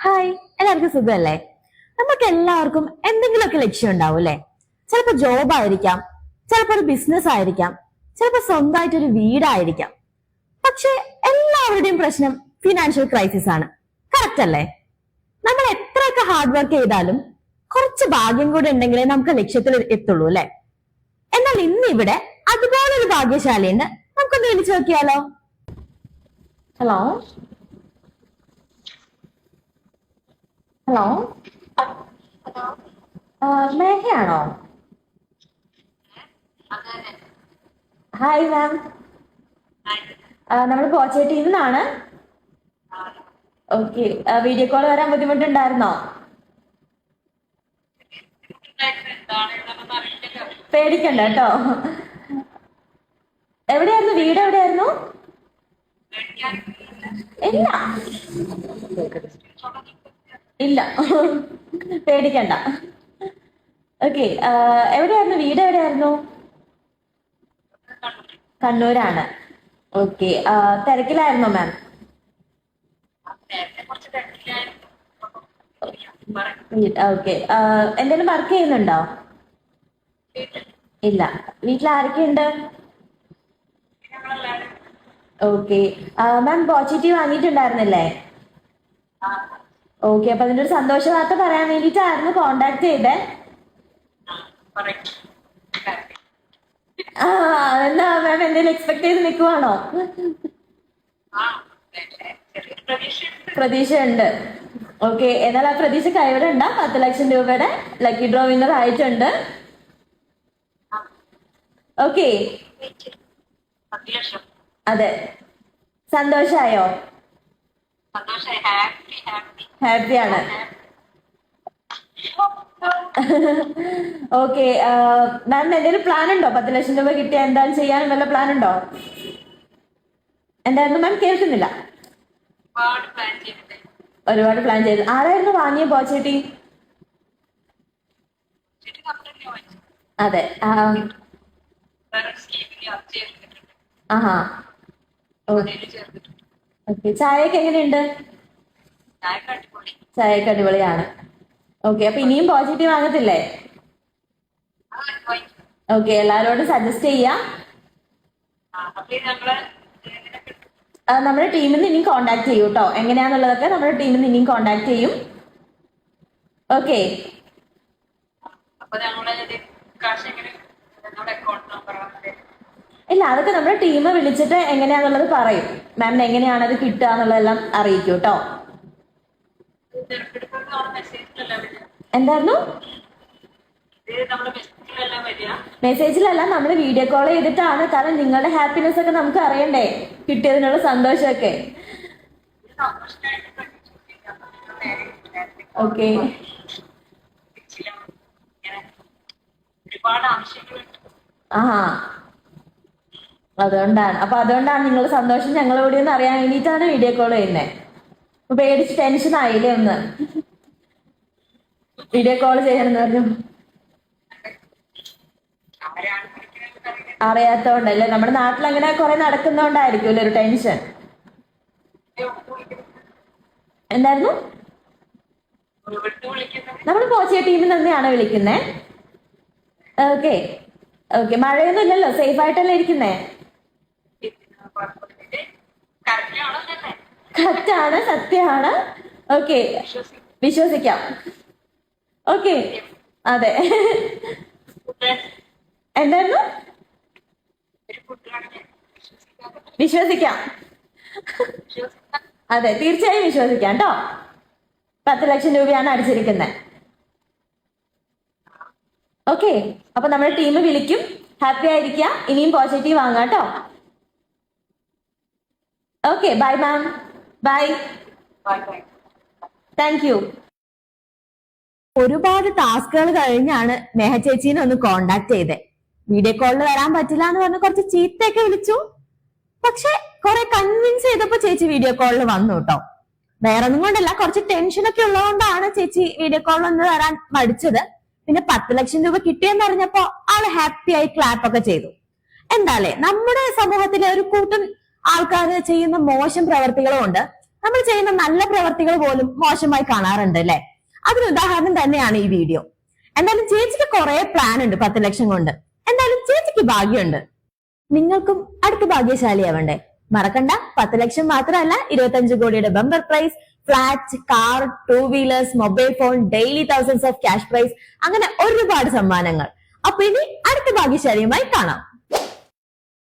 Hi, എല്ലാവർക്കും സുഖമല്ലേ? നമുക്ക് എല്ലാവർക്കും എന്തെങ്കിലുമൊക്കെ ലക്ഷ്യം ഉണ്ടാവും അല്ലെ? ചിലപ്പോ ജോബ് ആയിരിക്കാം, ചിലപ്പോ ഒരു ബിസിനസ് ആയിരിക്കാം, ചിലപ്പോ സ്വന്തമായിട്ടൊരു വീടായിരിക്കാം. പക്ഷെ എല്ലാവരുടെയും പ്രശ്നം ഫിനാൻഷ്യൽ ക്രൈസിസ് ആണ്. കറക്റ്റ് അല്ലേ? നമ്മൾ എത്രയൊക്കെ ഹാർഡ് വർക്ക് ചെയ്താലും കുറച്ച് ഭാഗ്യം കൂടെ ഉണ്ടെങ്കിലേ നമുക്ക് ലക്ഷ്യത്തിൽ എത്തുള്ളൂ അല്ലെ? എന്നാൽ ഇന്ന് ഇവിടെ അതുപോലൊരു ഭാഗ്യശാലിയുണ്ട്. നമുക്കൊന്ന് വിളിച്ചു നോക്കിയാലോ? ഹലോ ഹലോ മേഘയാണോ? ഹായ് മാം, നമ്മൾ കോച്ചേ ടീമിൽ നിന്നാണ്. ഓക്കെ, വീഡിയോ കോൾ വരാൻ ബുദ്ധിമുട്ടുണ്ടായിരുന്നോ? പേടിക്കണ്ട കേട്ടോ. എവിടെയായിരുന്നു വീട്? എവിടെയായിരുന്നു? ഇല്ല ഇല്ല പേടിക്കണ്ട. ഓക്കെ, എവിടെയായിരുന്നു വീട്? എവിടെയായിരുന്നു? കണ്ണൂരാണ്. ഓക്കെ, തിരക്കിലായിരുന്നോ മാം? ഓക്കെ, എന്തെങ്കിലും വർക്ക് ചെയ്യുന്നുണ്ടോ? ഇല്ല. വീട്ടിൽ ആരൊക്കെയുണ്ട്? ഓക്കെ, മാം പോസിറ്റീവ് വാങ്ങിയിട്ടുണ്ടായിരുന്നില്ലേ? ഓക്കെ, അപ്പൊ അതിന്റെ ഒരു സന്തോഷ വാർത്ത പറയാൻ വേണ്ടിട്ടായിരുന്നു കോണ്ടാക്ട് ചെയ്തേ. എന്താ മാം എന്തെങ്കിലും എക്സ്പെക്ട് ചെയ്ത് നിൽക്കുവാണോ? പ്രതീക്ഷയുണ്ട്. ഓക്കെ, എന്നാൽ ആ പ്രതീക്ഷ കൈവിടണ്ട. 10 ലക്ഷം രൂപയുടെ ലക്കി ഡ്രോ വിന്നർ ആയിട്ടുണ്ട്. ഓക്കെ, അതെ, സന്തോഷായോ? ഹാപ്പിയാണ്. ഓക്കെ, മാം എന്തെങ്കിലും പ്ലാൻ ഉണ്ടോ? 10 ലക്ഷം രൂപ കിട്ടിയ എന്താണ് ചെയ്യാനും വല്ല പ്ലാൻ ഉണ്ടോ? എന്തായിരുന്നു മാം? കേൾക്കുന്നില്ല. ഒരുപാട് പ്ലാൻ ചെയ്തു. ആരായിരുന്നു വാങ്ങിയ പോച്ചേട്ടി? അതെ. ആഹാ, ഓക്കെ. ചായയൊക്കെ എങ്ങനെയുണ്ട്? ചായയൊക്കെ അടിപൊളിയാണ്. ഓക്കെ, അപ്പൊ ഇനിയും പോസിറ്റീവ് വാങ്ങത്തില്ലേ? ഓക്കെ, എല്ലാരോടും സജസ്റ്റ് ചെയ്യാം. നമ്മുടെ ടീമിൽ നിന്ന് ഇനിയും കോണ്ടാക്ട് ചെയ്യൂ കേട്ടോ. എങ്ങനെയാന്നുള്ളതൊക്കെ നമ്മുടെ ടീമിൽ നിന്ന് ഇനിയും കോണ്ടാക്ട് ചെയ്യും. ഓക്കെ, ഇല്ല, അതൊക്കെ നമ്മുടെ ടീം വിളിച്ചിട്ട് എങ്ങനെയാന്നുള്ളത് പറയും. മാമിന് എങ്ങനെയാണ് അത് കിട്ടുക എന്നുള്ളതെല്ലാം അറിയിക്കും കേട്ടോ. എന്തായിരുന്നു? മെസ്സേജിലല്ല, നമ്മൾ വീഡിയോ കോൾ ചെയ്തിട്ടാണ്. കാരണം നിങ്ങളുടെ ഹാപ്പിനെസ് ഒക്കെ നമുക്ക് അറിയണ്ടേ, കിട്ടിയതിനുള്ള സന്തോഷമൊക്കെ. ഓക്കെ, ആഹാ, അതുകൊണ്ടാണ്. അപ്പൊ അതുകൊണ്ടാണ് നിങ്ങളുടെ സന്തോഷം ഞങ്ങളോട് ഒന്ന് അറിയാൻ വേണ്ടിയിട്ടാണ് വീഡിയോ കോൾ ചെയ്യുന്നത്. അപ്പൊ പേടിച്ച് ടെൻഷൻ ആയില്ലേ ഒന്ന്? വീഡിയോ കോൾ ചെയ്യണമെന്ന് പറഞ്ഞു. അറിയാത്തോണ്ടല്ലേ? നമ്മുടെ നാട്ടിൽ അങ്ങനെ കുറെ നടക്കുന്നോണ്ടായിരിക്കും ഒരു ടെൻഷൻ. എന്തായിരുന്നു? നമ്മൾ കോച്ചിയ ടീമിൽ തന്നെയാണ് വിളിക്കുന്നേ. ഓക്കെ ഓക്കെ, മഴയൊന്നും ഇല്ലല്ലോ, സേഫ് ആയിട്ടല്ലേ ഇരിക്കുന്നേ? കറക്റ്റാണ്, സത്യമാണ്. ഓക്കെ, വിശ്വസിക്കാം. ഓക്കെ, അതെ. എന്തായിരുന്നു? വിശ്വസിക്കാം. അതെ, തീർച്ചയായും വിശ്വസിക്കാം കേട്ടോ. 10 ലക്ഷം രൂപയാണ് അടിച്ചിരിക്കുന്നത്. ഓക്കെ, അപ്പൊ നമ്മുടെ ടീം വിളിക്കും. ഹാപ്പി ആയിരിക്കുക. ഇനിയും പോസിറ്റീവ് വാങ്ങാം കേട്ടോ. Okay, bye ma'am. Bye. Thank you. ഒരുപാട് ടാസ്കുകൾ കഴിഞ്ഞാണ് നേഹ ചേച്ചീനെ ഒന്ന് കോണ്ടാക്ട് ചെയ്തേ. വീഡിയോ കോളിൽ വരാൻ പറ്റില്ല എന്ന് പറഞ്ഞ് കുറച്ച് ചീത്തയൊക്കെ വിളിച്ചു. പക്ഷെ കുറെ കൺവിൻസ് ചെയ്തപ്പോ ചേച്ചി വീഡിയോ കോളിൽ വന്നു കേട്ടോ. വേറെ ഒന്നും കൊണ്ടല്ല, കുറച്ച് ടെൻഷനൊക്കെ ഉള്ളതുകൊണ്ടാണ് ചേച്ചി വീഡിയോ കോളിൽ ഒന്ന് വരാൻ മടിച്ചത്. പിന്നെ 10 ലക്ഷം രൂപ കിട്ടിയെന്ന് അറിഞ്ഞപ്പോ ആള് ഹാപ്പി ആയി ക്ലാപ്പ് ഒക്കെ ചെയ്തു. എന്താല്ലേ, നമ്മുടെ സമൂഹത്തിലെ ഒരു കൂട്ടം ആൾക്കാർ ചെയ്യുന്ന മോശം പ്രവർത്തികളും ഉണ്ട്, നമ്മൾ ചെയ്യുന്ന നല്ല പ്രവർത്തികൾ പോലും മോശമായി കാണാറുണ്ട് അല്ലെ? അതിന് ഉദാഹരണം തന്നെയാണ് ഈ വീഡിയോ. എന്തായാലും ചേച്ചിക്ക് കുറെ പ്ലാൻ ഉണ്ട് 10 ലക്ഷം കൊണ്ട്. എന്തായാലും ചേച്ചിക്ക് ഭാഗ്യമുണ്ട്. നിങ്ങൾക്കും അടുത്ത ഭാഗ്യശാലിയാവണ്ടേ? മറക്കണ്ട, 10 ലക്ഷം മാത്രമല്ല, 25 കോടിയുടെ bumper prize, flat, car, 2 wheelers, mobile phone, daily thousands of cash prize, അങ്ങനെ ഒരുപാട് സമ്മാനങ്ങൾ. അപ്പൊ ഇനി അടുത്ത ഭാഗ്യശാലിയുമായി കാണാം.